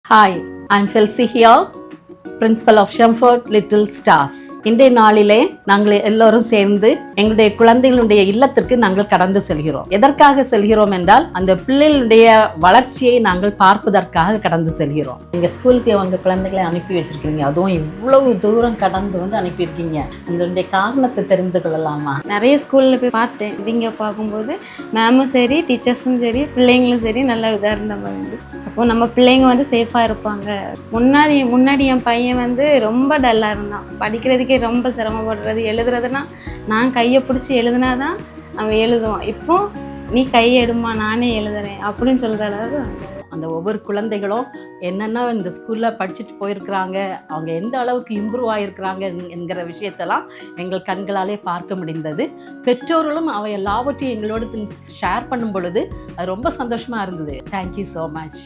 Hi, I'm Felsi here, Principal of Shamford Little Stars. இன்றைய நாளிலே நாங்கள் எல்லோரும் சேர்ந்து எங்களுடைய குழந்தைகளுடைய இல்லத்திற்கு நாங்கள் கடந்து செல்கிறோம். எதற்காக செல்கிறோம் என்றால் அந்த பிள்ளைகளுடைய வளர்ச்சியை நாங்கள் பார்ப்பதற்காக கடந்து செல்கிறோம். எங்கள் ஸ்கூலுக்கு அவங்க குழந்தைகளை அனுப்பி வச்சிருக்கீங்க, அதுவும் இவ்வளவு தூரம் கடந்து வந்து அனுப்பியிருக்கீங்க. இதனுடைய காரணத்தை தெரிந்து கொள்ளலாமா? நிறைய ஸ்கூலில் போய் பார்த்தேன். இங்கே பார்க்கும்போது மேமும் சரி, டீச்சர்ஸும் சரி, பிள்ளைங்களும் சரி நல்ல உதாரணமாக வந்து அப்போது நம்ம பிள்ளைங்க வந்து சேஃபாக இருப்பாங்க. முன்னாடி என் பையன் வந்து ரொம்ப டல்லாக இருந்தான். படிக்கிறதுக்கே ரொம்ப சிரமப்படுறது. எழுதுறதுன்னா நான் கையை பிடிச்சி எழுதுனாதான் அவன் எழுதுவான். இப்போ நீ கையை எடுமா, நானே எழுதுறேன் அப்படின்னு சொல்கிற அளவுக்கு அந்த ஒவ்வொரு குழந்தைகளும் என்னென்ன இந்த ஸ்கூலில் படிச்சுட்டு போயிருக்கிறாங்க, அவங்க எந்த அளவுக்கு இம்ப்ரூவ் ஆகிருக்கிறாங்க என்கிற விஷயத்தெல்லாம் எங்கள் கண்களாலே பார்க்க முடிந்தது. பெற்றோர்களும் அவை எல்லாவற்றையும் எங்களோட ஷேர் பண்ணும் பொழுது அது ரொம்ப சந்தோஷமாக இருந்தது. Thank you so much.